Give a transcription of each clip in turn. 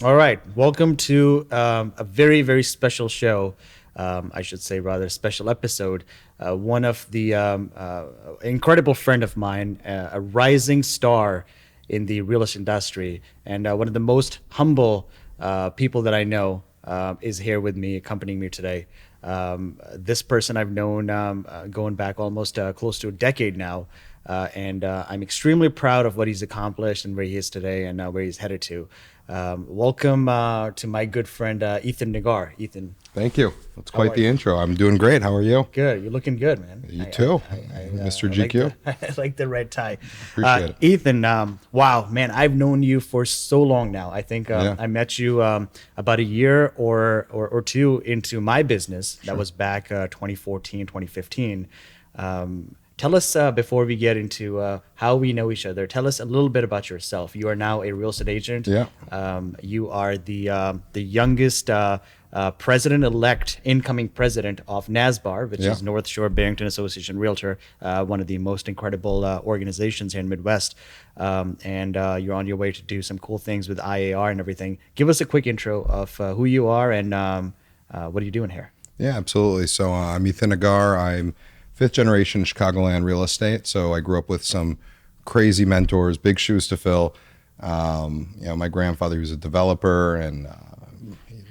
All right, welcome to a very, very special show. I should say, rather, special episode. One of the incredible friend of mine, a rising star in the real estate industry, and one of the most humble people that I know is here with me, accompanying me today. This person I've known going back almost close to a decade now. And I'm extremely proud of what he's accomplished and where he is today and where he's headed to. Welcome to my good friend Ethan Nagar. Ethan, Thank you. That's how quite are the you? intro. I'm doing great. How are you? Good. You're looking good, man. You too, Mr. GQ. I like the red tie. Appreciate it. Ethan, wow, man, I've known you for so long now. I think Yeah. I met you about a year or two into my business. That was back 2014, 2015. Tell us, before we get into how we know each other, tell us a little bit about yourself. You are now a real estate agent. Yeah. You are the youngest president-elect, incoming president of NASBAR, which Yeah. is North Shore Barrington Association Realtor, one of the most incredible organizations here in Midwest. And you're on your way to do some cool things with IAR and everything. Give us a quick intro of who you are and what are you doing here? Yeah, absolutely. So I'm Ethan Nagar. I'm fifth generation Chicagoland real estate. So I grew up with some crazy mentors, big shoes to fill. My grandfather was a developer, and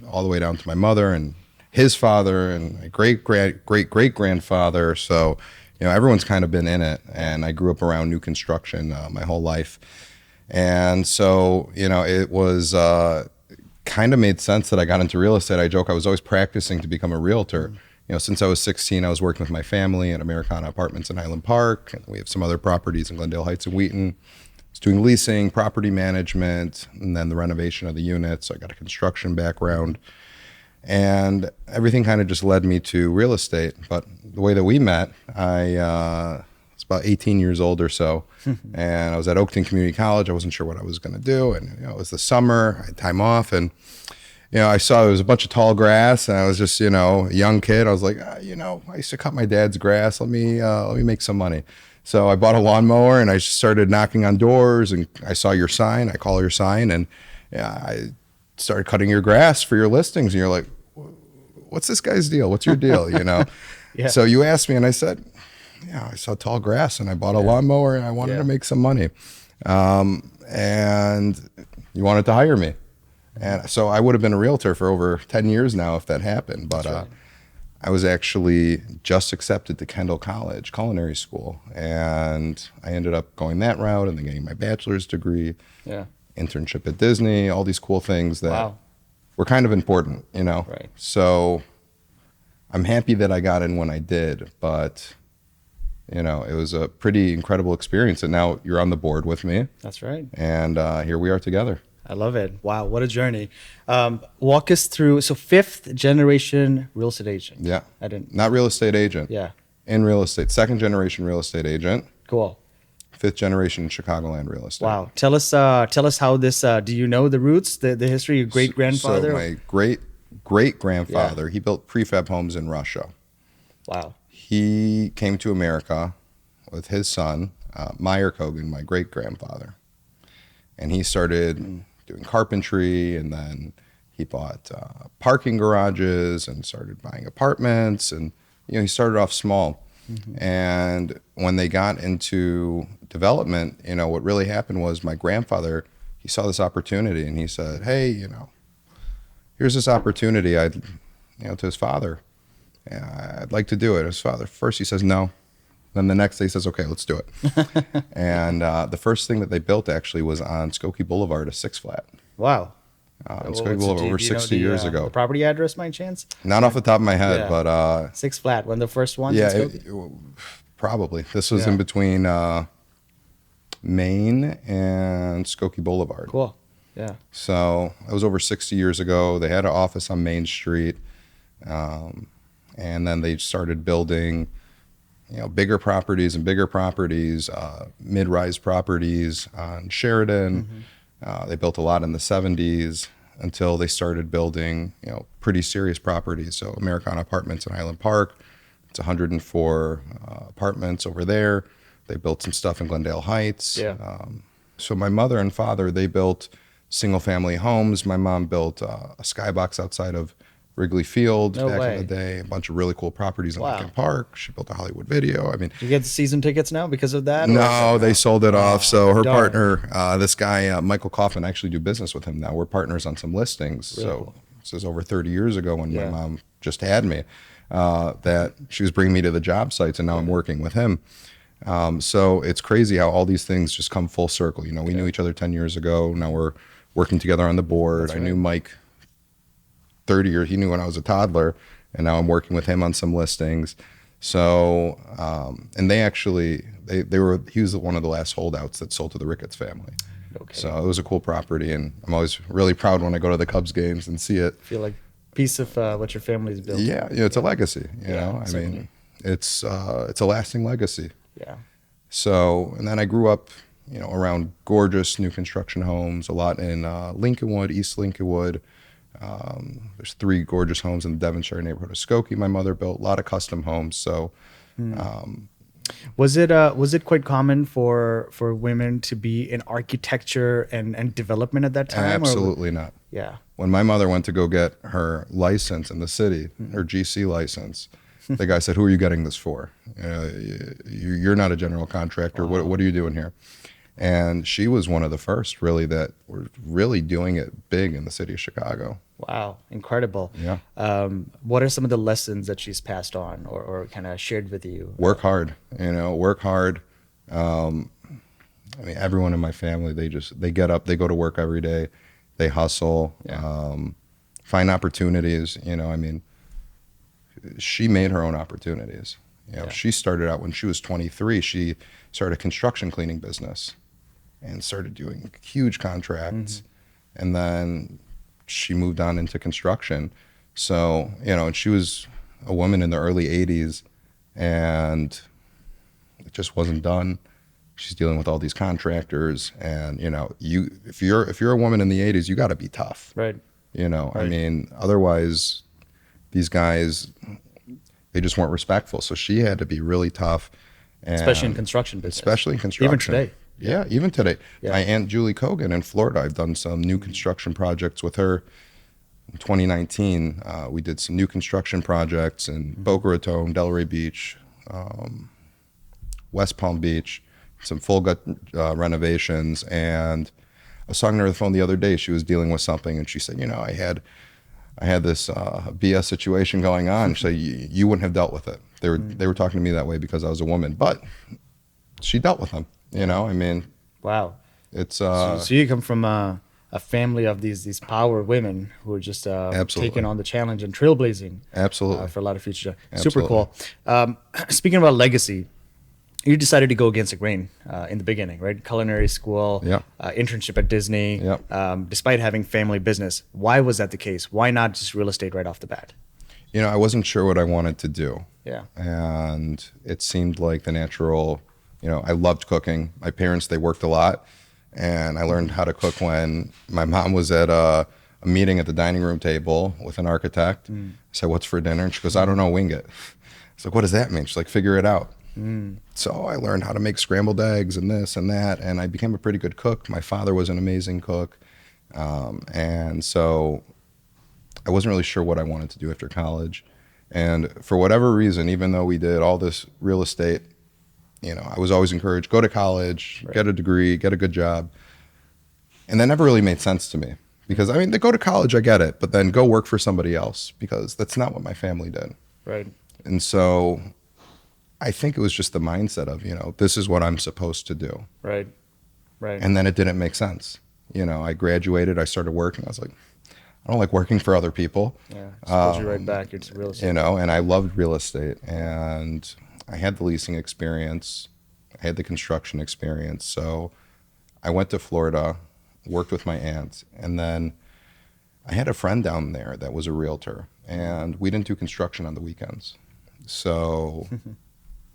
all the way down to my mother and his father and my great great grandfather. So everyone's kind of been in it, and I grew up around new construction my whole life. And so it was kind of made sense that I got into real estate. I joke I was always practicing to become a realtor. Since I was 16, I was working with my family at Americana Apartments in Highland Park. And we have some other properties in Glendale Heights and Wheaton. I was doing leasing, property management, and then the renovation of the units. So I got a construction background. And everything kind of just led me to real estate. But the way that we met, I was about 18 years old or so. And I was at Oakton Community College. I wasn't sure what I was going to do. And it was the summer. I had time off. And I saw there was a bunch of tall grass, and I was just, a young kid. I was like, I used to cut my dad's grass. Let me make some money. So I bought a lawnmower, and I just started knocking on doors, and I saw your sign. I call your sign, and I started cutting your grass for your listings. And you're like, what's this guy's deal? What's your deal? Yeah. So you asked me, and I said, I saw tall grass, and I bought a lawnmower, and I wanted to make some money. And you wanted to hire me. And so I would have been a realtor for over 10 years now if that happened. But Right. I was actually just accepted to Kendall College Culinary School. And I ended up going that route and then getting my bachelor's degree, Yeah. internship at Disney, all these cool things that Wow. were kind of important, Right. So I'm happy that I got in when I did. But, it was a pretty incredible experience. And now you're on the board with me. That's right. And here we are together. I love it. Wow, what a journey. Walk us through. So, fifth generation real estate agent. Yeah. I didn't. Not real estate agent. Yeah. In real estate, second generation real estate agent, Cool. fifth generation Chicagoland real estate. Wow. Tell us how this. Do you know the roots, the history? Your great grandfather. So my great grandfather, he built prefab homes in Russia. Wow. He came to America with his son, Meyer Kogan, my great grandfather, and he started doing carpentry, and then he bought parking garages and started buying apartments, and he started off small. And when they got into development, what really happened was my grandfather, he saw this opportunity, and he said, hey, here's this opportunity. To his father, I'd like to do it. His father, first he says no. Then the next day he says, okay, let's do it. And the first thing that they built actually was on Skokie Boulevard, a six flat. Wow. On Skokie Boulevard over 60 years ago. The property address, by chance? Not off the top of my head, Yeah. but Six Flat. One of the first ones. yeah, in Skokie? probably. This was Yeah. in between Maine and Skokie Boulevard. Cool. Yeah. So that was over 60 years ago. They had an office on Main Street. And then they started building, bigger properties and bigger properties, mid-rise properties on Sheridan. They built a lot in the 70s until they started building, pretty serious properties. So Americana Apartments in Highland Park, it's 104 apartments over there. They built some stuff in Glendale Heights. Yeah. So my mother and father, they built single family homes. My mom built a skybox outside of Wrigley Field No back in the way. day, a bunch of really cool properties in Lincoln Wow. Park. She built a Hollywood Video. I mean, Do you get the season tickets now because of that? Or no, they no? sold it off. So her Darn. partner, this guy, Michael Kaufman, I actually do business with him now. We're partners on some listings. Really So cool. this is over 30 years ago when my Yeah. mom just had me, that she was bringing me to the job sites, and now I'm working with him. So it's crazy how all these things just come full circle. You know, we knew each other 10 years ago. Now we're working together on the board. That's I knew right. Mike 30 years. He knew when I was a toddler, and now I'm working with him on some listings. So, and they actually, he was one of the last holdouts that sold to the Ricketts family. Okay. So it was a cool property, and I'm always really proud when I go to the Cubs games and see it. Feel like piece of what your family's built. Yeah, it's a legacy. You know, I certainly. mean, it's a lasting legacy. Yeah. So, and then I grew up, around gorgeous new construction homes, a lot in Lincolnwood, East Lincolnwood. There's 3 gorgeous homes in the Devonshire neighborhood of Skokie. My mother built a lot of custom homes. So, Was it quite common for women to be in architecture and development at that time? Or- absolutely not. yeah. When my mother went to go get her license in the city, her GC license, the guy said, "Who are you getting this for? You're not a general contractor. What are you doing here?" And she was one of the first, really, that were really doing it big in the city of Chicago. Wow, incredible. Yeah. What are some of the lessons that she's passed on or kind of shared with you? Work hard, work hard. I mean, everyone in my family, they get up, they go to work every day, they hustle, find opportunities. I mean, she made her own opportunities. She started out when she was 23. She started a construction cleaning business and started doing huge contracts. And then she moved on into construction. So, and she was a woman in the early 80s, and it just wasn't done. She's dealing with all these contractors, and if you're a woman in the 80s, you got to be tough. Right. I Right. mean, otherwise these guys, they just weren't respectful. So she had to be really tough, and Especially in construction business. especially in construction. Even today. Yeah, even today. Yeah. My Aunt Julie Kogan in Florida, I've done some new construction projects with her. In 2019, we did some new construction projects in Boca Raton, Delray Beach, West Palm Beach, some full gut renovations. And I was talking to her on the phone the other day. She was dealing with something, and she said, I had this BS situation going on. She said, you wouldn't have dealt with it. They were talking to me that way because I was a woman, but she dealt with them. I mean, Wow. it's So you come from a family of these power women who are just Absolutely. taking on the challenge and trailblazing absolutely. for a lot of future. Absolutely. Super cool. Speaking about legacy, you decided to go against the grain in the beginning, right? Culinary school, Yeah. Internship at Disney, Yeah. Despite having family business. Why was that the case? Why not just real estate right off the bat? I wasn't sure what I wanted to do. Yeah. And it seemed like the natural, I loved cooking. My parents, they worked a lot, and I learned how to cook when my mom was at a meeting at the dining room table with an architect. I said, "What's for dinner?" And she goes, "I don't know, wing it." I was like, "What does that mean?" She's like, "Figure it out." So I learned how to make scrambled eggs and this and that, and I became a pretty good cook. My father was an amazing cook. And so I wasn't really sure what I wanted to do after college. And for whatever reason, even though we did all this real estate, I was always encouraged, go to college, Right. get a degree, get a good job. And that never really made sense to me because, I mean, to go to college, I get it, but then go work for somebody else because that's not what my family did. Right. And so I think it was just the mindset of, this is what I'm supposed to do. Right. Right. And then it didn't make sense. I graduated, I started working. I was like, I don't like working for other people. Yeah. Pulls you right back into real estate. And I loved real estate, and I had the leasing experience, I had the construction experience. So I went to Florida, worked with my aunt, and then I had a friend down there that was a realtor, and we didn't do construction on the weekends. So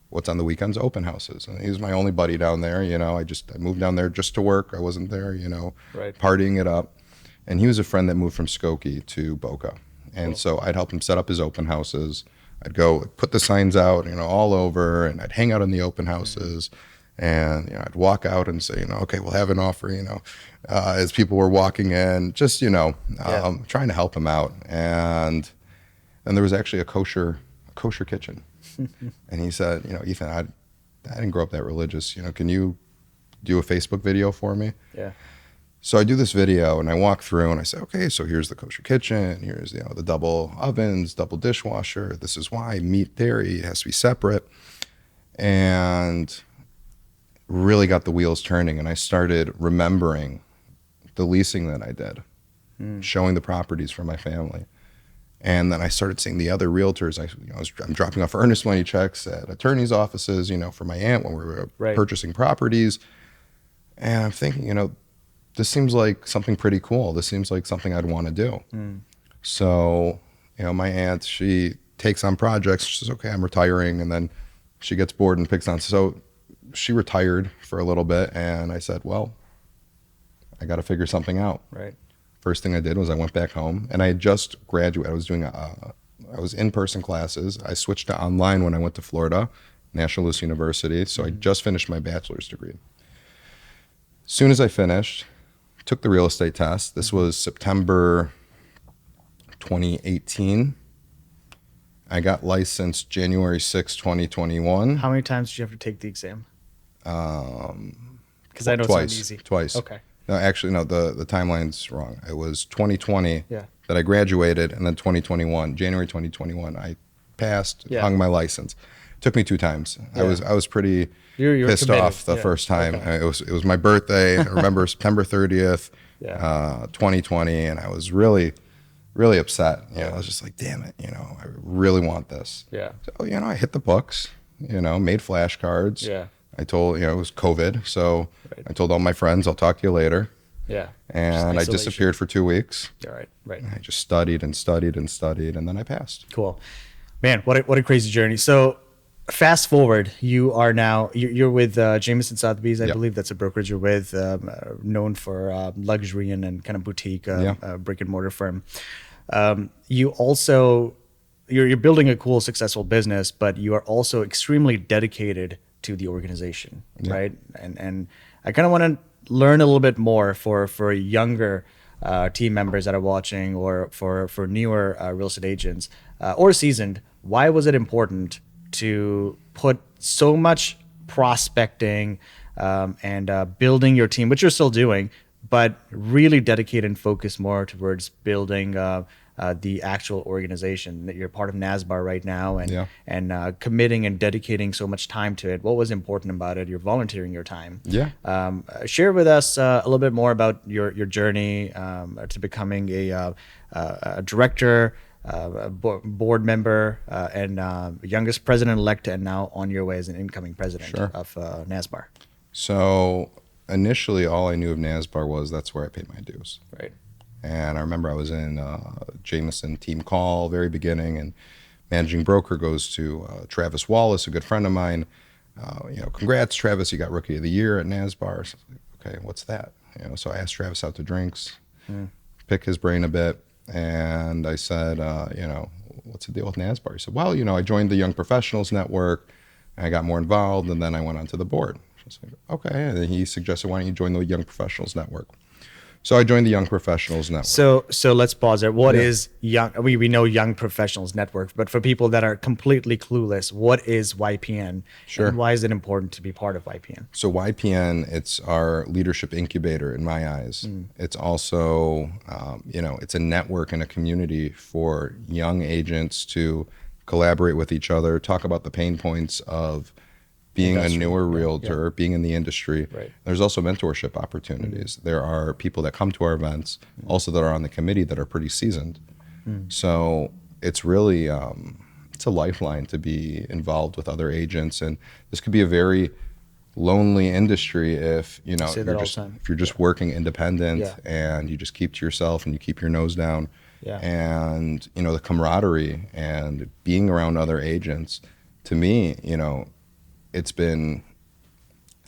what's on the weekends? Open houses. And he was my only buddy down there. I moved down there just to work. I wasn't there, Right. partying it up. And he was a friend that moved from Skokie to Boca. And Cool. so I'd help him set up his open houses. I'd go put the signs out, all over, and I'd hang out in the open houses. And I'd walk out and say, okay, we'll have an offer, as people were walking in, just trying to help them out. And then there was actually a kosher kitchen, and he said, Ethan, I didn't grow up that religious. Can you do a Facebook video for me? Yeah. So I do this video and I walk through and I say, okay, so here's the kosher kitchen. Here's the double ovens, double dishwasher. This is why meat, dairy, it has to be separate. And really got the wheels turning. And I started remembering the leasing that I did, showing the properties for my family. And then I started seeing the other realtors. I'm dropping off earnest money checks at attorneys' offices, for my aunt when we were purchasing properties. And I'm thinking, this seems like something pretty cool. This seems like something I'd want to do. So, my aunt, she takes on projects. She says, okay, I'm retiring. And then she gets bored and picks on. So she retired for a little bit. And I said, well, I got to figure something out. Right. First thing I did was I went back home, and I had just graduated. I was in-person classes. I switched to online when I went to Florida, National Louis University. So I just finished my bachelor's degree. As soon as I finished, took the real estate test. This was September 2018. I got licensed January 6, 2021. How many times did you have to take the exam? Because I know twice, it's not easy. Twice. Okay. No, actually, no, the timeline's wrong. It was 2020 Yeah. that I graduated, and then 2021, January 2021, I passed, hung my license. Took me 2 times. Yeah. I was pretty You're pissed committed. off the first time. Okay. It was my birthday. I remember September 30th, 2020, and I was really, really upset. I was just like, damn it, I really want this. Yeah. So, I hit the books, made flashcards. Yeah. I told, it was COVID, so Right. I told all my friends, I'll talk to you later. Yeah. And I disappeared for 2 weeks. All right. Right. I just studied and studied and studied, and then I passed. Cool. Man, what a crazy journey. So fast forward, you're with Jameson Sotheby's, I believe that's a brokerage you're with, known for luxury and kind of boutique brick and mortar firm. You're building a cool, successful business, but you are also extremely dedicated to the organization, right? And I kind of want to learn a little bit more for younger team members that are watching, or for newer real estate agents or seasoned. Why was it important to put so much prospecting and building your team, which you're still doing, but really dedicate and focus more towards building the actual organization? That you're part of NASBAR right now, and committing and dedicating so much time to it. What was important about it? You're volunteering your time. Share with us a little bit more about your journey to becoming a director, a board member, and youngest president-elect, and now on your way as an incoming president of NASBAR. So initially, all I knew of NASBAR was that's where I paid my dues. Right. And I remember I was in Jameson team call, very beginning, and managing broker goes to Travis Wallace, a good friend of mine. Congrats, Travis, you got Rookie of the Year at NASBAR. So I was like, okay, what's that? So I asked Travis out to drinks, pick his brain a bit, and I said, what's the deal with NASBAR? He said, well, I joined the Young Professionals Network, and I got more involved, and then I went onto the board. So I was like, okay, and then he suggested, why don't you join the Young Professionals Network? So I joined the Young Professionals Network. So let's pause there. What is Young? We know Young Professionals Network, but for people that are completely clueless, what is YPN? Sure. And why is it important to be part of YPN? So YPN, it's our leadership incubator in my eyes. It's also, it's a network and a community for young agents to collaborate with each other, talk about the pain points of being a newer realtor, being in the industry. Right. There's also mentorship opportunities. There are people that come to our events, also that are on the committee that are pretty seasoned. So it's really, it's a lifeline to be involved with other agents. And this could be a very lonely industry if, if you're just working independent and you just keep to yourself and you keep your nose down. And, the camaraderie and being around other agents, to me, it's been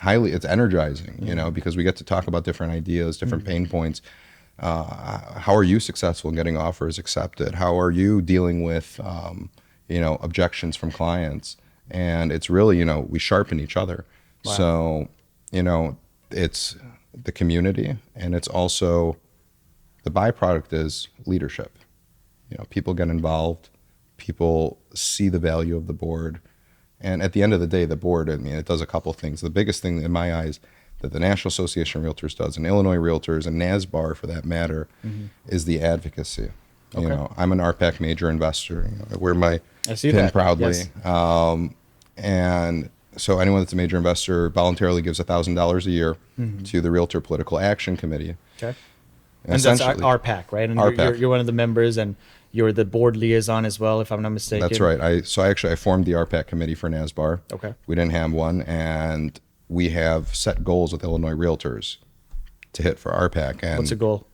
it's energizing, because we get to talk about different ideas, different pain points. How are you successful in getting offers accepted? How are you dealing with, objections from clients? And it's really, we sharpen each other. Wow. So, it's the community, and it's also the byproduct is leadership. People get involved, people see the value of the board. And at the end of the day, the board, it does a couple of things. The biggest thing in my eyes that the National Association of Realtors does, and Illinois Realtors, and NASBAR for that matter, is the advocacy. Okay. I'm an RPAC major investor. I wear my I see pin that. proudly. Yes. And so anyone that's a major investor voluntarily gives $1,000 a year to the Realtor Political Action Committee. Okay. And And that's essentially, RPAC, right? And RPAC. you're one of the members, and you're the board liaison as well, if I'm not mistaken. That's right. I formed the RPAC committee for NASBAR. Okay. We didn't have one, and we have set goals with Illinois Realtors to hit for RPAC. And What's the goal?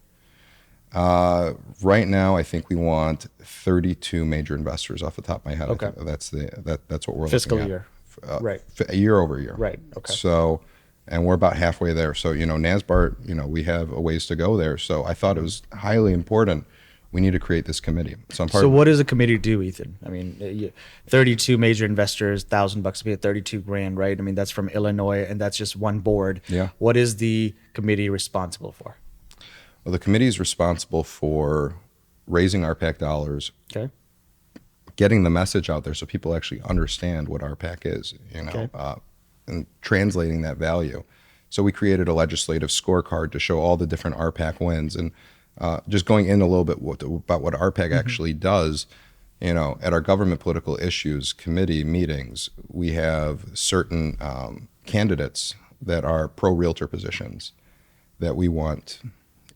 right now, I think we want 32 major investors off the top of my head. Okay. I think that's what we're Fiscal looking year. at. Right. Year over year. Right. Okay. So, and we're about halfway there. So, NASBAR, we have a ways to go there. So I thought it was highly important. We need to create this committee. So I'm part So of what does a committee do, Ethan? I mean, 32 major investors, $1,000 to be at 32 grand, right? I mean, that's from Illinois, and that's just one board. Yeah. What is the committee responsible for? Well, the committee is responsible for raising RPAC dollars, Okay. getting the message out there so people actually understand what RPAC is, Okay. and translating that value. So we created a legislative scorecard to show all the different RPAC wins, and just going in a little bit about what RPAC actually does. At our government political issues committee meetings, we have certain candidates that are pro-realtor positions that we want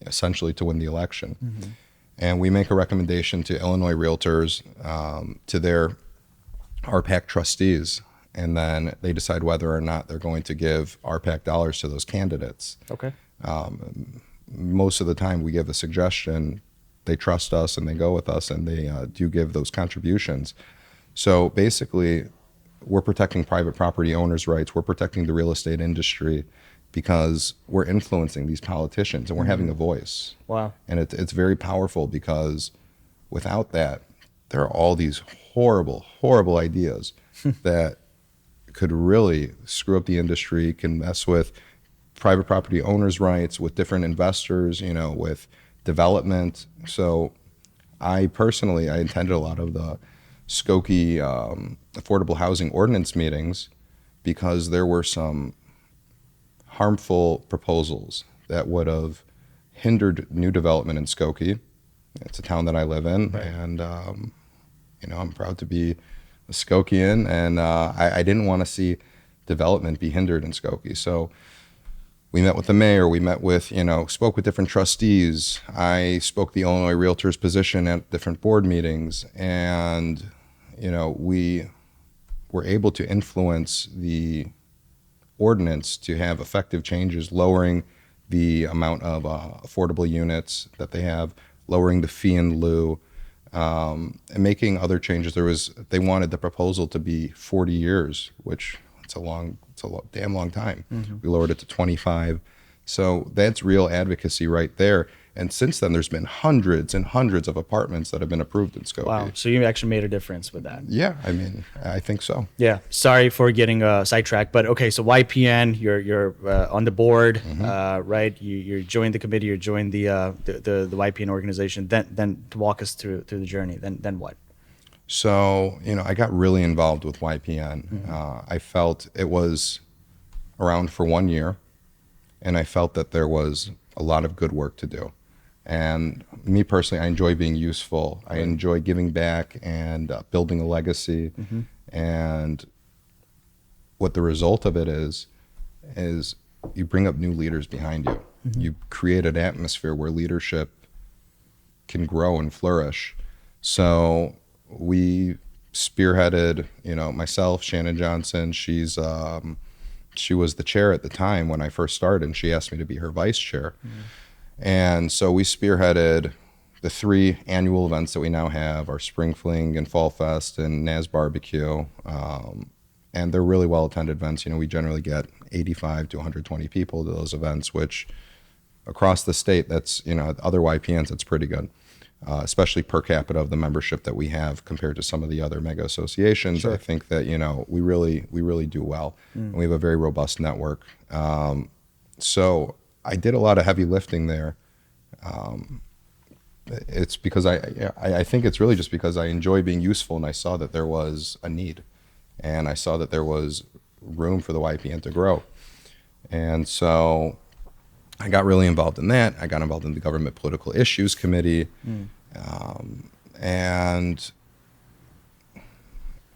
essentially to win the election. And we make a recommendation to Illinois Realtors, to their RPAC trustees, and then they decide whether or not they're going to give RPAC dollars to those candidates. Okay. Most of the time we give a suggestion, they trust us and they go with us, and they do give those contributions. So basically, we're protecting private property owners' rights, we're protecting the real estate industry, because we're influencing these politicians and we're having a voice. Wow. And it's very powerful, because without that, there are all these horrible, horrible ideas that could really screw up the industry, can mess with private property owners' rights, with different investors, with development. So I attended a lot of the Skokie affordable housing ordinance meetings, because there were some harmful proposals that would have hindered new development in Skokie. It's a town that I live in, Right. and I'm proud to be a Skokiean, and I didn't want to see development be hindered in Skokie. So we met with the mayor, we met with, spoke with different trustees. I spoke the Illinois Realtors position at different board meetings, and we were able to influence the ordinance to have effective changes, lowering the amount of affordable units that they have, lowering the fee in lieu, and making other changes. They wanted the proposal to be 40 years, which it's a damn long time. We lowered it to 25. So that's real advocacy right there. And since then, there's been hundreds and hundreds of apartments that have been approved in Skokie. Wow. So you actually made a difference with that. Yeah, I think so. Yeah. Sorry for getting sidetracked, but okay. So YPN, you're on the board, right? You joined the committee. You joined the YPN organization. Then to walk us through the journey. Then what? So I got really involved with YPN. I felt it was around for 1 year, and I felt that there was a lot of good work to do. And me personally, I enjoy being useful. I enjoy giving back and building a legacy. And what the result of it is you bring up new leaders behind you. You create an atmosphere where leadership can grow and flourish. So we spearheaded, myself, Shannon Johnson. She was the chair at the time when I first started, and she asked me to be her vice chair. And so we spearheaded the 3 annual events that we now have, our Spring Fling and Fall Fest and Naz Barbecue. And they're really well-attended events. We generally get 85 to 120 people to those events, which across the state, that's, other YPNs, that's pretty good. especially per capita of the membership that we have compared to some of the other mega associations. Sure. I think that, we really do well. And we have a very robust network. So I did a lot of heavy lifting there. It's because I think it's really just because I enjoy being useful, and I saw that there was a need, and I saw that there was room for the YPN to grow. And so I got really involved in that. I got involved in the Government Political Issues Committee. And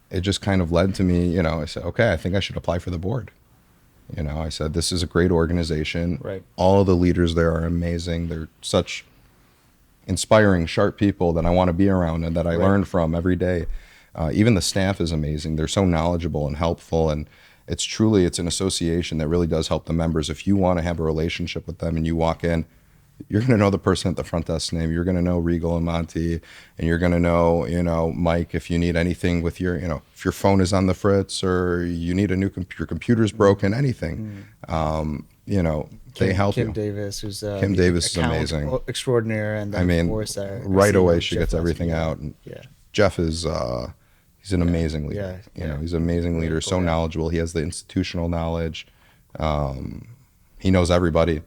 it just kind of led to me, I said, okay, I think I should apply for the board. I said, this is a great organization. Right. All the leaders there are amazing. They're such inspiring, sharp people that I want to be around and that I learn from every day. Even the staff is amazing. They're so knowledgeable and helpful, and it's an association that really does help the members. If you want to have a relationship with them and you walk in, you're going to know the person at the front desk name. You're going to know Regal and Monty, and you're going to know, Mike, if you need anything with your, if your phone is on the fritz or you need a new your computer's broken, anything, they help Kim you. Davis, who's Kim Davis is amazing, extraordinaire, and then of course, right away she gets everything out. And yeah. Jeff is he's an amazing leader. He's an amazing leader, so knowledgeable. He has the institutional knowledge. He knows everybody.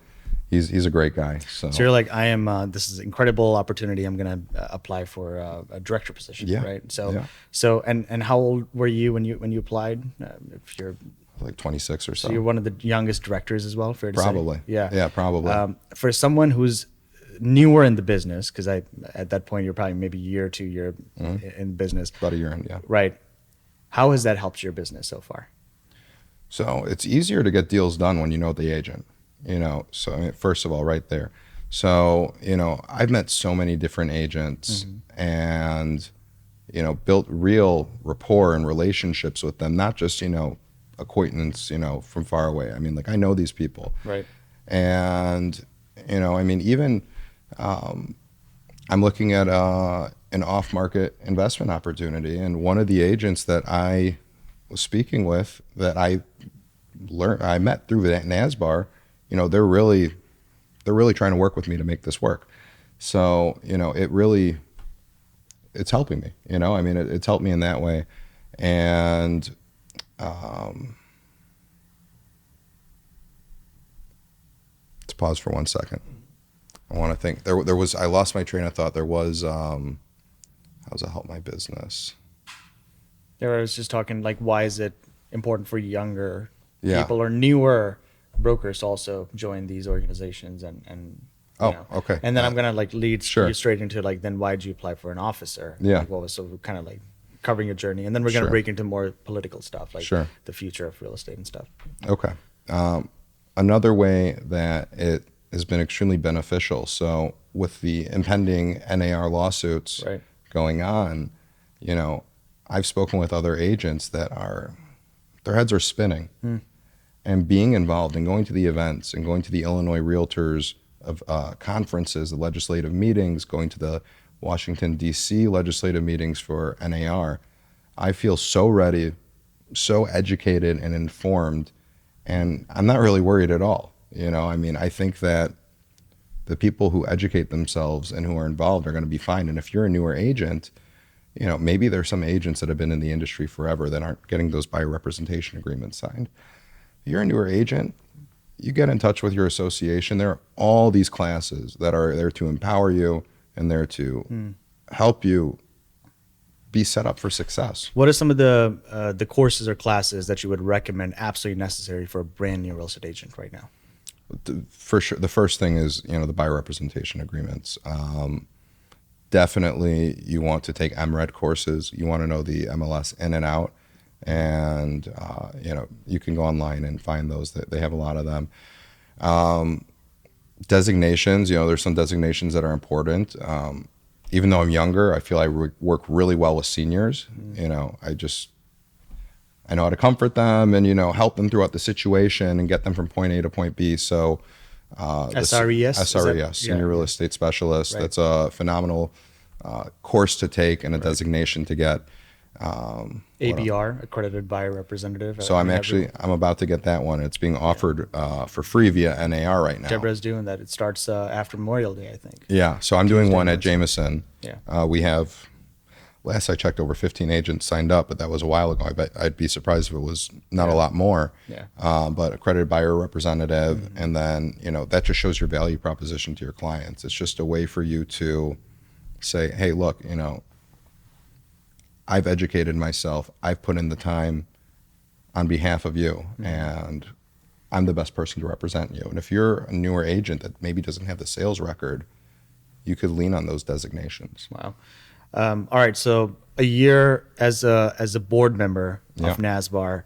He's a great guy. So you're like, I am. This is an incredible opportunity. I'm going to apply for a director position, right? So and how old were you when you applied? If you're like 26 or so. So you're one of the youngest directors as well, fair to say? Probably. Yeah, probably. For someone who's newer in the business, because at that point you're probably maybe a year or 2 year in business. About a year in, yeah. Right. How has that helped your business so far? So it's easier to get deals done when you know the agent. So first of all, right there. So, I've met so many different agents and, built real rapport and relationships with them, not just, acquaintance, from far away. I know these people. Right. And, even I'm looking at an off-market investment opportunity. And one of the agents that I was speaking with that I met through the NASBAR, they're really trying to work with me to make this work. So, it's helping me, it's helped me in that way. And, let's pause for 1 second. I want to think there was, I lost my train of thought. There was, how does it help my business? There I was just talking why is it important for younger people or newer brokers also join these organizations and okay. And then I'm gonna lead Sure. you straight into then why did you apply for an officer? Yeah. What was so kind of covering your journey, and then we're gonna Sure. break into more political stuff Sure. the future of real estate and stuff. Okay. Another way that it has been extremely beneficial. So with the impending NAR lawsuits going on, I've spoken with other agents that their heads are spinning. And being involved and going to the events and going to the Illinois Realtors of conferences, the legislative meetings, going to the Washington, D.C. legislative meetings for NAR, I feel so ready, so educated and informed, and I'm not really worried at all. I think that the people who educate themselves and who are involved are going to be fine. And if you're a newer agent, maybe there's some agents that have been in the industry forever that aren't getting those buyer representation agreements signed. You're a newer agent, you get in touch with your association. There are all these classes that are there to empower you and there to help you be set up for success. What are some of the courses or classes that you would recommend absolutely necessary for a brand new real estate agent right now? For sure, the first thing is the buyer representation agreements. Definitely, you want to take MRED courses. You want to know the MLS in and out. And, you can go online and find those. They have a lot of them. Designations, there's some designations that are important. Even though I'm younger, I feel I work really well with seniors. I know how to comfort them and, help them throughout the situation and get them from point A to point B. So SRES? SRES, Senior Real Estate Specialist. Right. That's a phenomenal course to take and a designation to get. ABR, accredited buyer representative. So I'm about to get that one. It's being offered for free via NAR right now. Deborah's doing that. It starts after Memorial Day, I think. Yeah, so I'm doing one at Jameson. Yeah. We have, last I checked, over 15 agents signed up, but that was a while ago. I bet I'd be surprised if it was not a lot more. Yeah. But accredited buyer representative, and then that just shows your value proposition to your clients. It's just a way for you to say, hey, look, I've educated myself. I've put in the time on behalf of you, and I'm the best person to represent you. And if you're a newer agent that maybe doesn't have the sales record, you could lean on those designations. Wow. All right. So a year as a board member of NASBAR,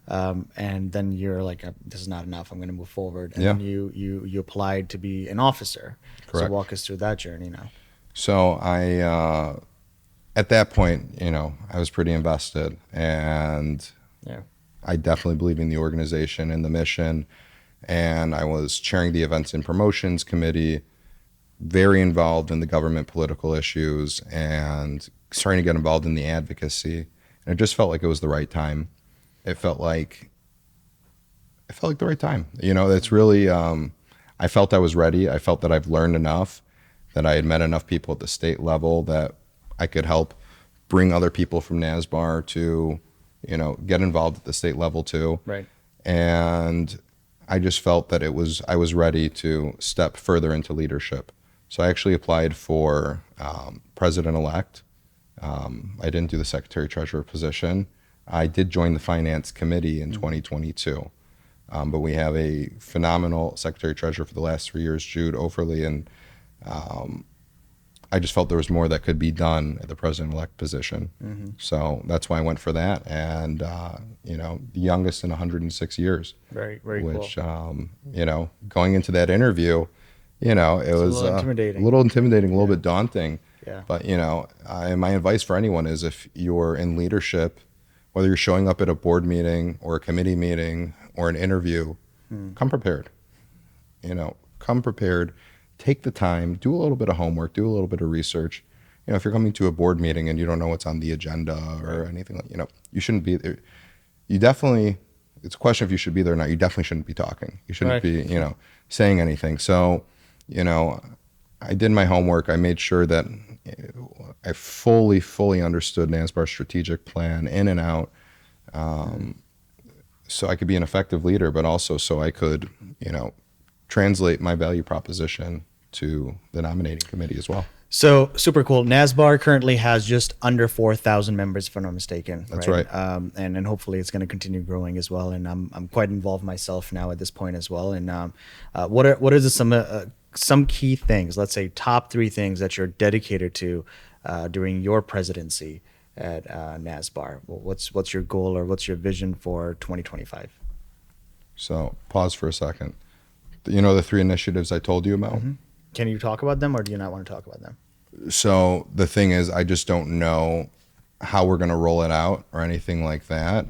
and then you're like, this is not enough. I'm going to move forward. And then you applied to be an officer. Correct. So walk us through that journey now. So I, at that point, I was pretty invested, and I definitely believe in the organization and the mission. And I was chairing the events and promotions committee, very involved in the government political issues, and starting to get involved in the advocacy. And it just felt like it was the right time. It felt like the right time. It's really, I felt I was ready. I felt that I've learned enough, that I had met enough people at the state level that I could help bring other people from NASBAR to, get involved at the state level too. Right. And I just felt that I was ready to step further into leadership. So I actually applied for president-elect. I didn't do the secretary-treasurer position. I did join the finance committee in 2022. But we have a phenomenal secretary-treasurer for the last 3 years, Jude Overly, and I just felt there was more that could be done at the president-elect position. So that's why I went for that. And, the youngest in 106 years. Very, very which, cool. Going into that interview, it was a little intimidating, a little bit daunting. Yeah. But, my advice for anyone is, if you're in leadership, whether you're showing up at a board meeting or a committee meeting or an interview, come prepared. Come prepared. Take the time, do a little bit of homework, do a little bit of research. If you're coming to a board meeting and you don't know what's on the agenda or anything like, you shouldn't be there. It's a question if you should be there or not. You definitely shouldn't be talking. You shouldn't be, saying anything. So, I did my homework. I made sure that I fully understood NASBAR's strategic plan in and out, so I could be an effective leader, but also so I could, translate my value proposition to the nominating committee as well. So super cool. NASBAR currently has just under 4,000 members, if I'm not mistaken. That's right. And hopefully it's going to continue growing as well. And I'm quite involved myself now at this point as well. And what are some key things? Let's say top 3 things that you're dedicated to during your presidency at NASBAR. What's your goal, or what's your vision for 2025? So pause for a second. The 3 initiatives I told you about? Can you talk about them, or do you not want to talk about them? So the thing is, I just don't know how we're going to roll it out or anything like that.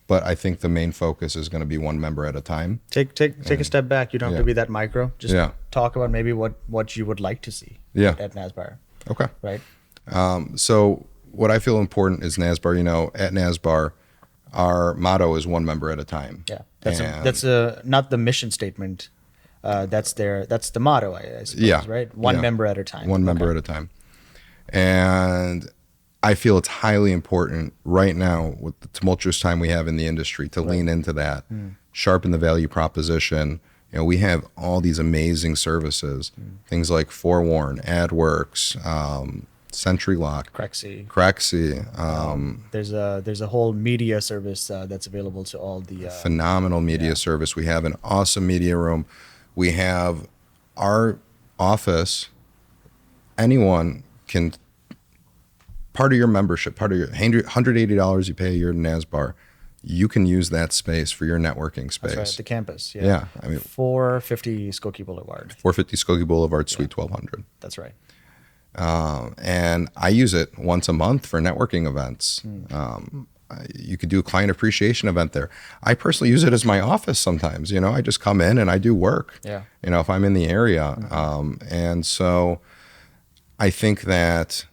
But I think the main focus is going to be one member at a time. Take a step back. You don't have to be that micro. Just talk about maybe what you would like to see at NASBAR. Okay. Right. So what I feel important is NASBAR, at NASBAR, our motto is one member at a time. Yeah. That's not the mission statement. That's the motto, I suppose, right? One member at a time. One member at a time. And I feel it's highly important right now, with the tumultuous time we have in the industry, to lean into that, sharpen the value proposition. We have all these amazing services, things like Forewarn, AdWorks, SentryLock, Crexy. There's a whole media service that's available to all the phenomenal media service. We have an awesome media room. We have our office. Anyone can, part of your membership, part of your $180 you pay a year to NASBAR, you can use that space for your networking space. That's right, the campus. Yeah. I mean, 450 Skokie Boulevard. 450 Skokie Boulevard, Suite 1200. That's right. And I use it once a month for networking events. You could do a client appreciation event there. I personally use it as my office sometimes. I just come in and I do work. Yeah. If I'm in the area. And so I think that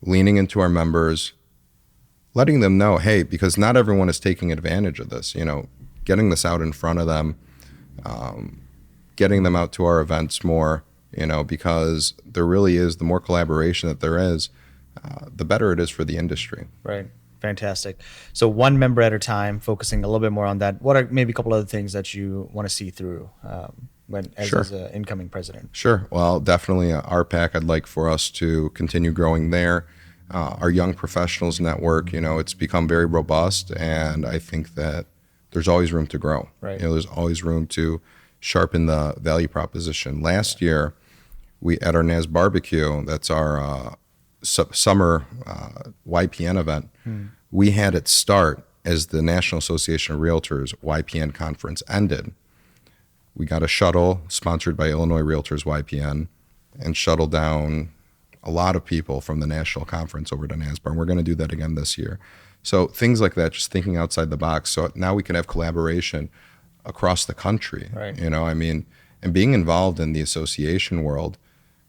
leaning into our members, letting them know, hey, because not everyone is taking advantage of this, getting this out in front of them, getting them out to our events more, because there really is, the more collaboration that there is, the better it is for the industry. Right. Fantastic. So one member at a time, focusing a little bit more on that. What are maybe a couple other things that you want to see through as an incoming president? Sure. Well, definitely RPAC, I'd like for us to continue growing there. Our young professionals network, it's become very robust, and I think that there's always room to grow. Right. There's always room to sharpen the value proposition. Last year, we at our NAS barbecue, that's our summer YPN event, we had it start as the National Association of Realtors YPN conference ended. We got a shuttle sponsored by Illinois Realtors YPN and shuttled down a lot of people from the national conference over to NASBAR, and we're going to do that again this year. So things like that, just thinking outside the box. So now we can have collaboration across the country. Right. And being involved in the association world,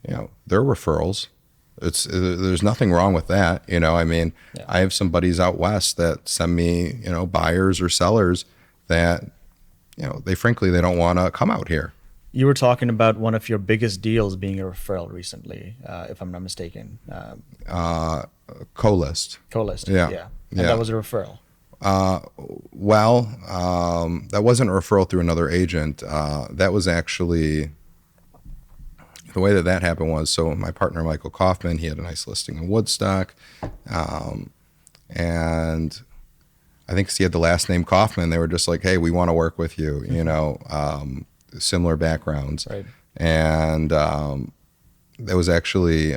there are referrals. There's nothing wrong with that. I have some buddies out west that send me, buyers or sellers that, they don't want to come out here. You were talking about one of your biggest deals being a referral recently, if I'm not mistaken. Co-list. Co-list. Yeah. And that was a referral. That wasn't a referral through another agent. That was actually, the way that happened was, so my partner, Michael Kaufman, he had a nice listing in Woodstock. And I think 'cause he had the last name Kaufman, they were just like, hey, we want to work with you, similar backgrounds. Right. And that was actually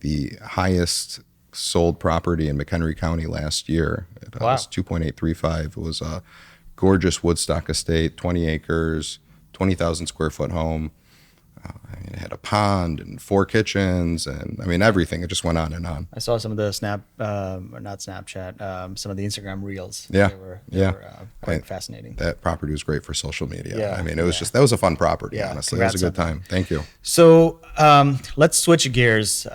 the highest sold property in McHenry County last year. It was 2.835. It was a gorgeous Woodstock estate, 20 acres, 20,000 square foot home. It had a pond and 4 kitchens and everything. It just went on and on. I saw some of the not Snapchat, some of the Instagram reels. Yeah. They were quite fascinating. That property was great for social media. Yeah. It was that was a fun property, Yeah. honestly. It was a good time. Thank you. So let's switch gears.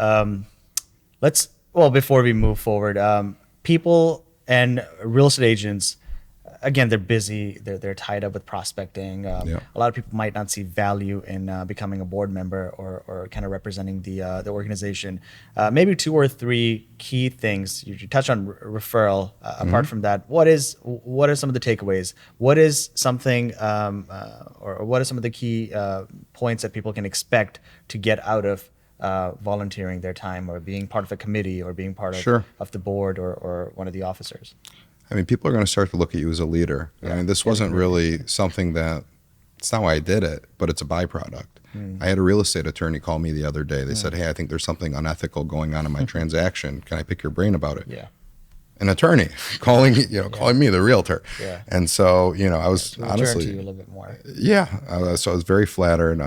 Before we move forward, people and real estate agents, again, they're busy. They're tied up with prospecting. A lot of people might not see value in becoming a board member or kind of representing the organization. Maybe 2 or 3 key things. You touch on referral. Apart from that, what are some of the takeaways? What is something, or what are some of the key points that people can expect to get out of volunteering their time or being part of a committee or being part of the board or one of the officers? People are going to start to look at you as a leader. Yeah. This wasn't really something that, it's not why I did it, but it's a byproduct. I had a real estate attorney call me the other day. They said, hey, I think there's something unethical going on in my transaction. Can I pick your brain about it? Yeah. An attorney calling me, the realtor. Yeah. And so, I was honestly, to you a little bit more. Yeah. So I was very flattered.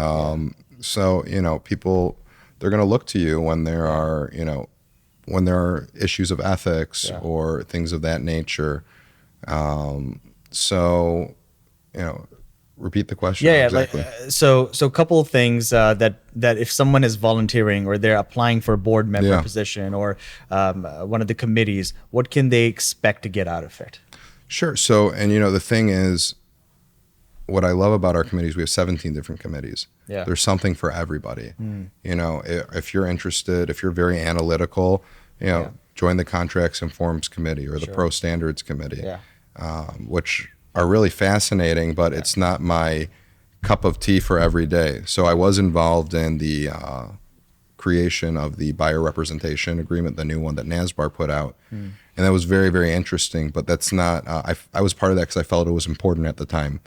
So, people, they're going to look to you when there are, when there are issues of ethics or things of that nature. Repeat the question. Yeah, exactly. So a couple of things that if someone is volunteering or they're applying for a board member position or one of the committees, what can they expect to get out of it? Sure. So, the thing is, what I love about our committees, we have 17 different committees. Yeah. There's something for everybody. If you're interested, if you're very analytical, join the Contracts and Forms Committee or the Pro Standards Committee, which are really fascinating, but it's not my cup of tea for every day. So I was involved in the creation of the buyer representation agreement, the new one that NASBAR put out. And that was very, very interesting, but that's not, I was part of that because I felt it was important at the time.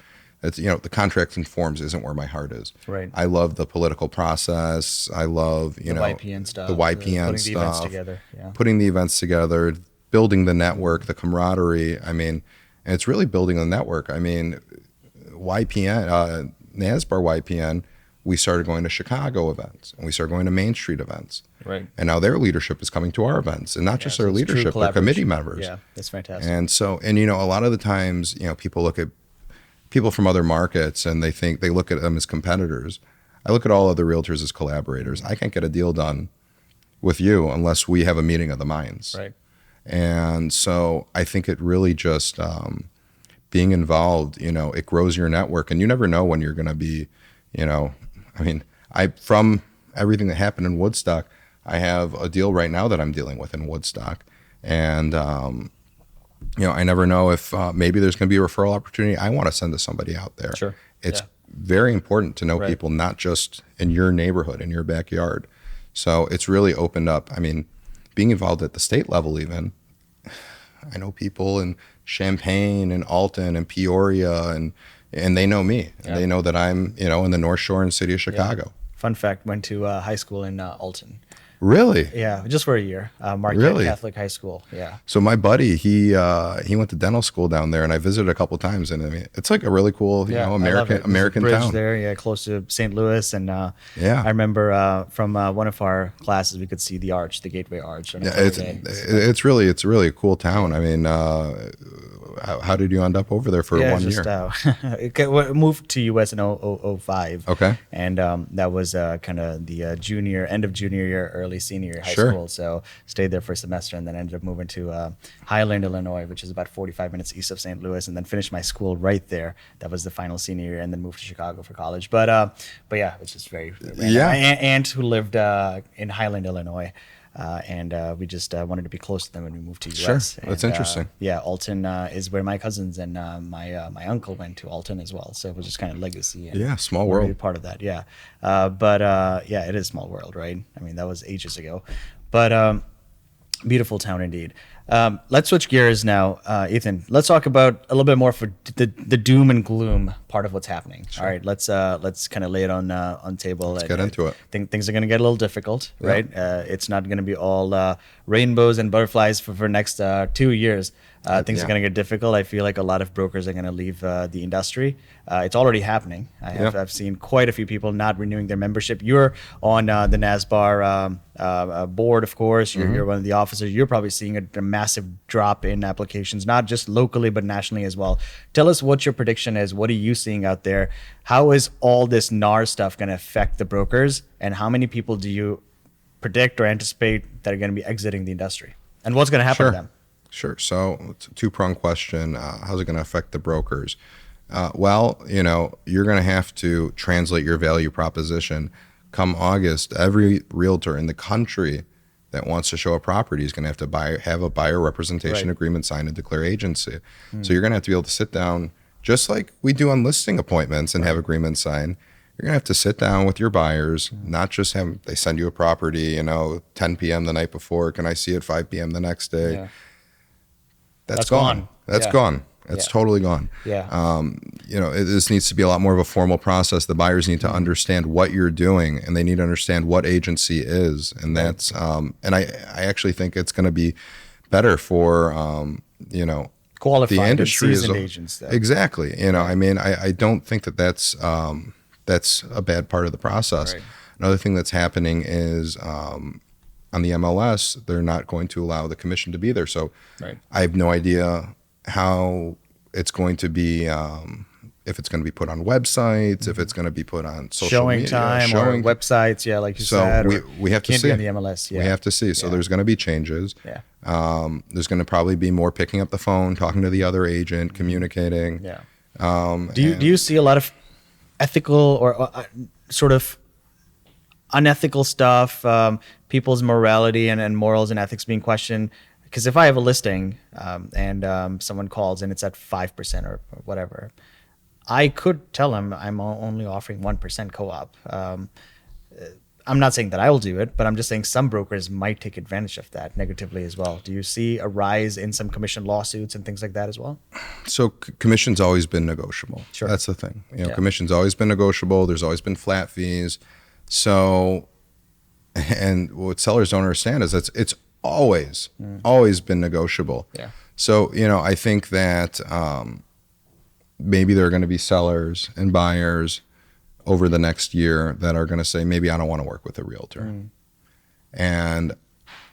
It's, the Contracts and Forms isn't where my heart is. Right. I love the political process. I love, the YPN stuff. The YPN putting stuff. The events together. Yeah. Putting the events together, building the network, the camaraderie. And it's really building a network. YPN, NASBAR YPN, we started going to Chicago events and we started going to Main Street events. Right. And now their leadership is coming to our events, and not just their leadership, their committee members. Yeah, that's fantastic. And so, a lot of the times, people look at people from other markets and they look at them as competitors. I look at all other realtors as collaborators. I can't get a deal done with you unless we have a meeting of the minds. Right. And so I think it really just being involved, it grows your network, and you never know when you're going to be, I mean, from everything that happened in Woodstock, I have a deal right now that I'm dealing with in Woodstock. And, I never know if maybe there's going to be a referral opportunity I want to send to somebody out there. Sure. It's very important to know Right. people, not just in your neighborhood, in your backyard. So it's really opened up. I mean, being involved at the state level, even, I know people in Champaign and Alton and Peoria, and they know me. And they know that I'm, in the North Shore and city of Chicago. Fun fact, went to high school in Alton. Really? Yeah, just for a year. Marquette Really? Catholic High School. Yeah. So my buddy, he went to dental school down there, and I visited a couple times, and I mean, it's like a really cool, I love American it. There's a bridge town. there, yeah, close to St. Louis, and I Yeah. remember from one of our classes we could see the arch, the Gateway Arch. On a Yeah, clear it's day. it's really a cool town. I mean, how did you end up over there for Yeah, 1 just, year? moved to US in 05. Okay. And that was kind of the end of junior year, early senior year high Sure. school. So stayed there for a semester and then ended up moving to Highland, Illinois, which is about 45 minutes east of St. Louis, and then finished my school right there. That was the final senior year, and then moved to Chicago for college. But yeah, it's just very random. Yeah. My aunt who lived in Highland, Illinois. And we just wanted to be close to them when we moved to US. Sure. That's And, interesting. yeah, Alton is where my cousins and my uncle went to Alton as well. So it was just kind of legacy. And Yeah, small wanted to be world. part of that. Yeah, but yeah, it is a small world, right? I mean, that was ages ago, but beautiful town indeed. Let's switch gears now, Ethan. Let's talk about a little bit more for the doom and gloom part of what's happening. All right, let's kind of lay it on table. Let's get into it. Things are going to get a little difficult, right? It's not going to be all rainbows and butterflies for next 2 years. Things are going to get difficult. I feel like a lot of brokers are going to leave the industry. It's already happening. I've seen quite a few people not renewing their membership. You're on the NASBAR board, of course. You're one of the officers. You're probably seeing a massive drop in applications, not just locally, but nationally as well. Tell us what your prediction is. What are you seeing out there? How is all this NAR stuff going to affect the brokers? And how many people do you predict or anticipate that are going to be exiting the industry? And what's going to happen to them? Sure. So it's a two-pronged question. How's it going to affect the brokers? Well, you're going to have to translate your value proposition. Come August, every realtor in the country that wants to show a property is going to have to have a buyer representation agreement signed and declare agency. So you're going to have to be able to sit down, just like we do on listing appointments, and have agreements signed. You're going to have to sit down with your buyers, not just they send you a property, 10 p.m. the night before. Can I see it 5 p.m. the next day? Yeah. That's gone. That's gone. That's totally gone. Yeah. This needs to be a lot more of a formal process. The buyers need to understand what you're doing, and they need to understand what agency is. And that's, and I actually think it's going to be better for, Qualified the industry seasoned agents. Though. Exactly. I mean, I don't think that's a bad part of the process. Right. Another thing that's happening is, on the MLS, they're not going to allow the commission to be there. So I have no idea how it's going to be, if it's going to be put on websites, if it's going to be put on social media. Time or websites, like you said. So we have to can't see. be on the MLS, We have to see. So there's going to be changes. Yeah. There's going to probably be more picking up the phone, talking to the other agent, communicating. Yeah. Do And- you see a lot of ethical or sort of unethical stuff, people's morality and morals and ethics being questioned? Because if I have a listing and someone calls and it's at 5% or whatever, I could tell them I'm only offering 1% co-op. I'm not saying that I will do it, but I'm just saying some brokers might take advantage of that negatively as well. Do you see a rise in some commission lawsuits and things like that as well? So commission's always been negotiable. Sure. That's the thing. Commission's always been negotiable. There's always been flat fees. So, and what sellers don't understand is it's always been negotiable. Yeah. So, I think that maybe there are going to be sellers and buyers over the next year that are going to say, maybe I don't want to work with a realtor. And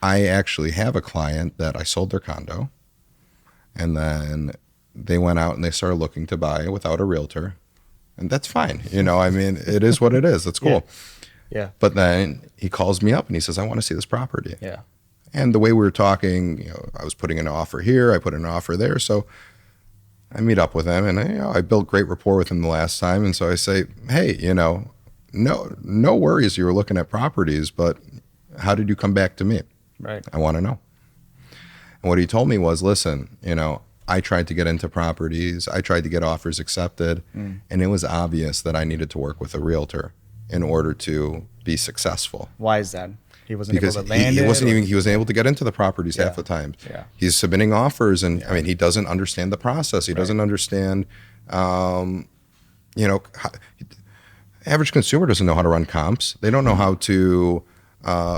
I actually have a client that I sold their condo, and then they went out and they started looking to buy without a realtor. And that's fine. I mean, it is what it is. That's cool. Yeah. But then he calls me up and he says, I want to see this property. Yeah. And the way we were talking, I was putting an offer here, I put an offer there. So I meet up with him, and I built great rapport with him the last time. And so I say, hey, no worries, you were looking at properties, but how did you come back to me? Right. I want to know. And what he told me was, listen, I tried to get into properties, I tried to get offers accepted, and it was obvious that I needed to work with a realtor in order to be successful. Why is that? He wasn't Because able to land he it, wasn't or- even he wasn't able to get into the properties half the time. Yeah. He's submitting offers, and I mean, he doesn't understand the process. He Right. doesn't understand, average consumer doesn't know how to run comps. They don't know how to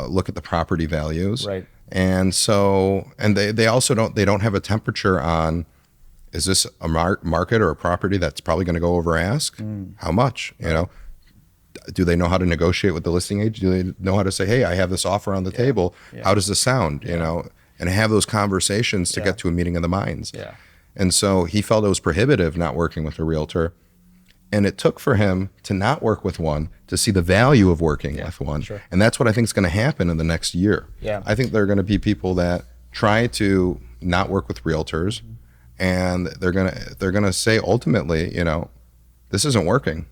look at the property values. Right. And so, and they also don't have a temperature on, is this a market or a property that's probably going to go over ask? How much? Do they know how to negotiate with the listing agent? Do they know how to say, hey, I have this offer on the table. Yeah. How does this sound? And have those conversations to get to a meeting of the minds. Yeah. And so he felt it was prohibitive not working with a realtor. And it took for him to not work with one to see the value of working with one. Sure. And that's what I think is going to happen in the next year. Yeah. I think there are going to be people that try to not work with realtors, and they're going to say ultimately, this isn't working.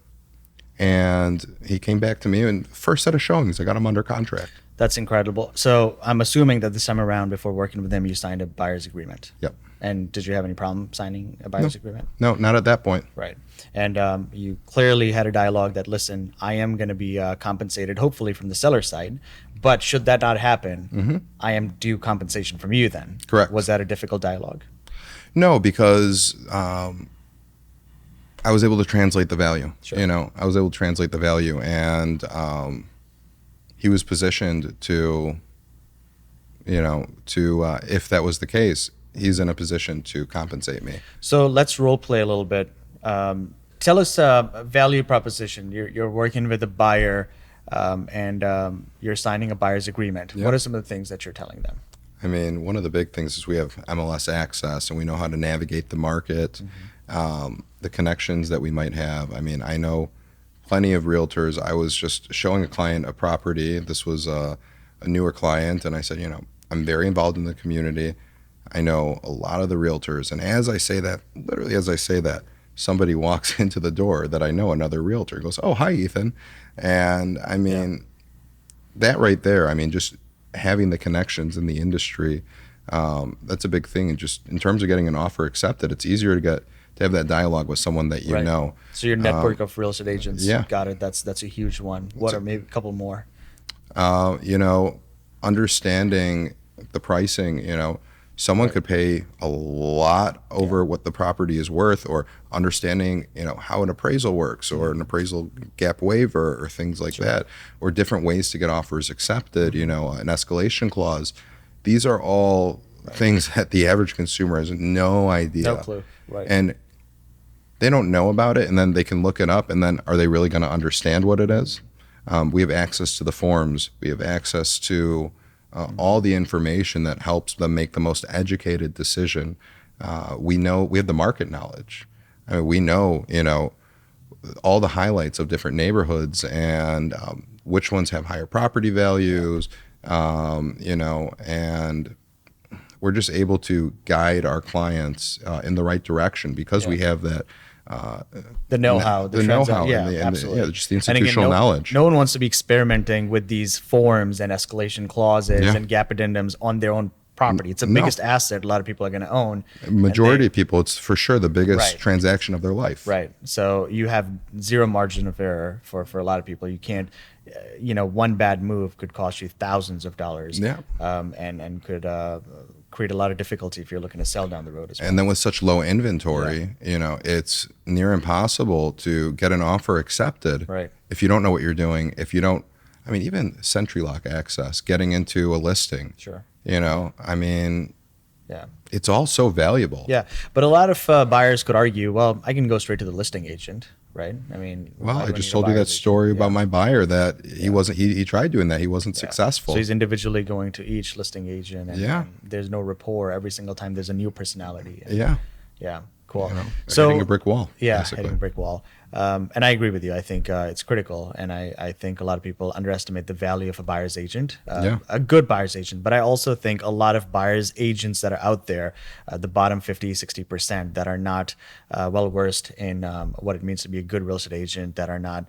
And he came back to me, and first set of showings, I got him under contract. That's incredible. So I'm assuming that this time around, before working with him, you signed a buyer's agreement. Yep. And did you have any problem signing a buyer's agreement? No, not at that point. Right. And you clearly had a dialogue that, listen, I am going to be compensated, hopefully from the seller side, but should that not happen, I am due compensation from you then. Correct. Was that a difficult dialogue? No, because I was able to translate the value. Sure. I was able to translate the value, and he was positioned to, if that was the case, he's in a position to compensate me. So let's role play a little bit. Tell us a value proposition. You're working with a buyer, and you're signing a buyer's agreement. Yep. What are some of the things that you're telling them? I mean, one of the big things is we have MLS access, and we know how to navigate the market, the connections that we might have. I mean, I know plenty of realtors. I was just showing a client a property. This was a newer client, and I said, I'm very involved in the community. I know a lot of the realtors. And as I say that, literally as I say that, somebody walks into the door that I know, another realtor, goes, oh, hi, Ethan. And I mean, that right there, I mean, just having the connections in the industry, that's a big thing. And just in terms of getting an offer accepted, it's easier to have that dialogue with someone that you know. So your network of real estate agents, yeah. got it. That's a huge one. What are maybe a couple more? Understanding the pricing, someone could pay a lot over what the property is worth, or understanding, how an appraisal works, or an appraisal gap waiver, or things like that, or different ways to get offers accepted, an escalation clause. These are all things that the average consumer has no idea. No clue. Right. And they don't know about it, and then they can look it up, and then are they really going to understand what it is? We have access to the forms. We have access to all the information that helps them make the most educated decision. We have the market knowledge. I mean, we know, all the highlights of different neighborhoods, and which ones have higher property values, and we're just able to guide our clients in the right direction because we have that. The know-how, the know-how, absolutely. just the institutional knowledge. No one wants to be experimenting with these forms and escalation clauses and gap addendums on their own property. It's the biggest asset a lot of people are going to own. Majority of people, it's for sure the biggest transaction of their life. Right. So you have zero margin of error for a lot of people. You can't, one bad move could cost you thousands of dollars. Yeah. And could create a lot of difficulty if you're looking to sell down the road as well. And then with such low inventory, it's near impossible to get an offer accepted. Right. If you don't know what you're doing, if you don't, even SentryLock access, getting into a listing. Sure. It's all so valuable. Yeah. But a lot of buyers could argue, well, I can go straight to the listing agent, right? I just told you that story about my buyer that he tried doing that. He wasn't successful. So he's individually going to each listing agent, and there's no rapport every single time there's a new personality. Yeah. Yeah. Cool. Hitting a brick wall. Yeah, basically. hitting a brick wall. And I agree with you. I think it's critical, and I think a lot of people underestimate the value of a buyer's agent, a good buyer's agent. But I also think a lot of buyer's agents that are out there, the bottom 50, 60%, that are not well versed in what it means to be a good real estate agent, that are not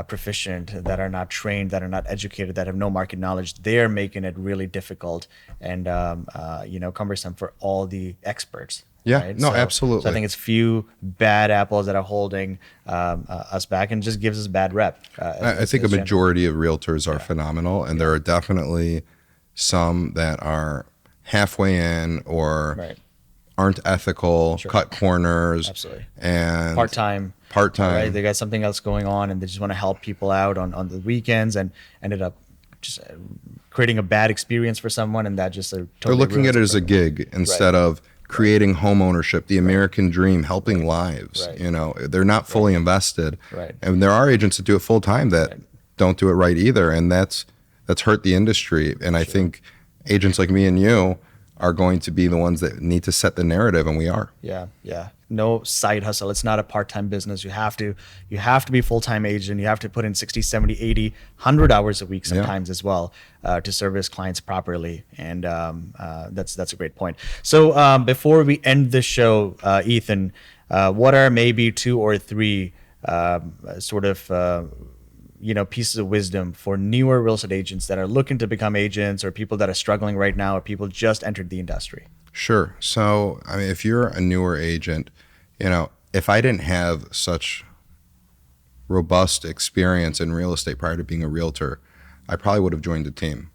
proficient, that are not trained, that are not educated, that have no market knowledge, they're making it really difficult and cumbersome for all the experts. Yeah, right? no, absolutely. So I think it's few bad apples that are holding us back and just gives us a bad rep. I think a majority of realtors are phenomenal, and there are definitely some that are halfway in or aren't ethical, cut corners, Absolutely. and part-time. Right? They got something else going on, and they just want to help people out on the weekends, and ended up just creating a bad experience for someone, and that just totally they're looking at it as a gig instead of creating home ownership, the American dream, helping lives. They're not fully invested. Right. And there are agents that do it full time that don't do it right either, and that's hurt the industry. And I think agents like me and you are going to be the ones that need to set the narrative, and we are. Yeah. No side hustle. It's not a part-time business. You have to be a full-time agent. You have to put in 60, 70, 80, 100 hours a week sometimes as well to service clients properly. And that's a great point. So before we end the show, Ethan, what are maybe 2 or 3 pieces of wisdom for newer real estate agents that are looking to become agents, or people that are struggling right now, or people just entered the industry? Sure. So, I mean, if you're a newer agent, if I didn't have such robust experience in real estate prior to being a realtor, I probably would have joined a team.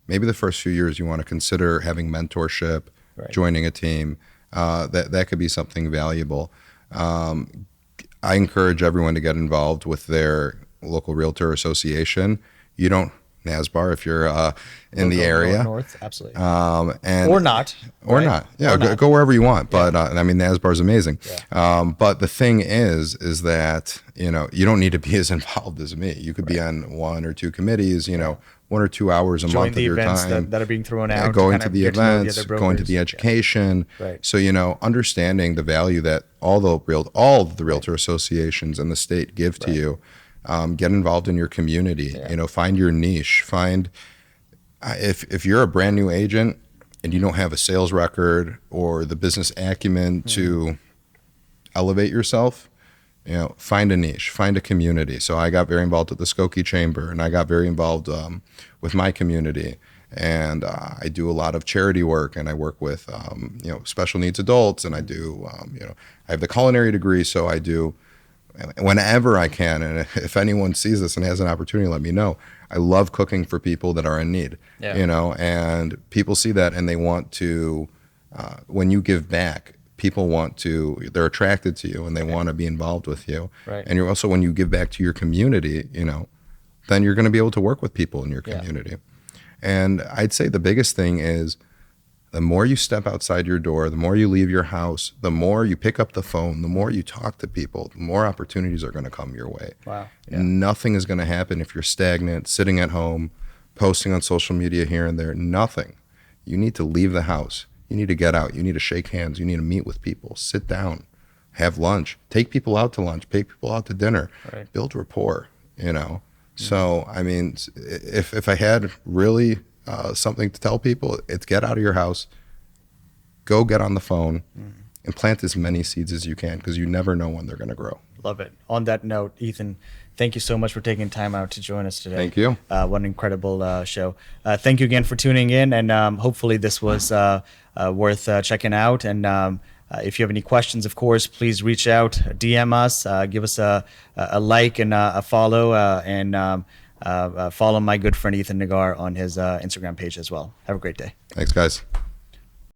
Maybe the first few years you want to consider having mentorship, joining a team. That could be something valuable. I encourage everyone to get involved with their local realtor association. You don't NASBAR if you're in the area. North, absolutely. Or not. Yeah, go wherever you want. But I mean, NASBAR is amazing. Yeah. But the thing is that you don't need to be as involved as me. You could be on 1 or 2 committees. 1 or 2 hours a month of your time. That are being thrown out. Going to the events, going to the education. Yeah. Right. So understanding the value that all the realtor associations in the state give to you. Get involved in your community. Find your niche. If you're a brand new agent and you don't have a sales record or the business acumen to elevate yourself, find a niche, find a community. So I got very involved at the Skokie Chamber, and I got very involved with my community. And I do a lot of charity work, and I work with special needs adults, and I do I have the culinary degree, so I do whenever I can. And if anyone sees this and has an opportunity, let me know. I love cooking for people that are in need, and people see that, and they want to, when you give back, they're attracted to you, and they want to be involved with you. Right. And you're also, when you give back to your community, then you're going to be able to work with people in your community. And I'd say the biggest thing is, the more you step outside your door, the more you leave your house, the more you pick up the phone, the more you talk to people, the more opportunities are going to come your way. Wow. Yeah. Nothing is going to happen if you're stagnant, sitting at home, posting on social media here and there. Nothing. You need to leave the house. You need to get out. You need to shake hands. You need to meet with people. Sit down. Have lunch. Take people out to lunch. Take people out to dinner. Right. Build rapport, So, I mean, if I had really something to tell people, it's get out of your house, go get on the phone, and plant as many seeds as you can, because you never know when they're going to grow. Love it. On that note, Ethan, thank you so much for taking time out to join us today. Thank you. What an incredible show. Thank you again for tuning in, and hopefully this was worth checking out. And if you have any questions, of course, please reach out, DM us, give us a like and a follow, and follow my good friend Ethan Nagar on his Instagram page as well. Have a great day. Thanks, guys.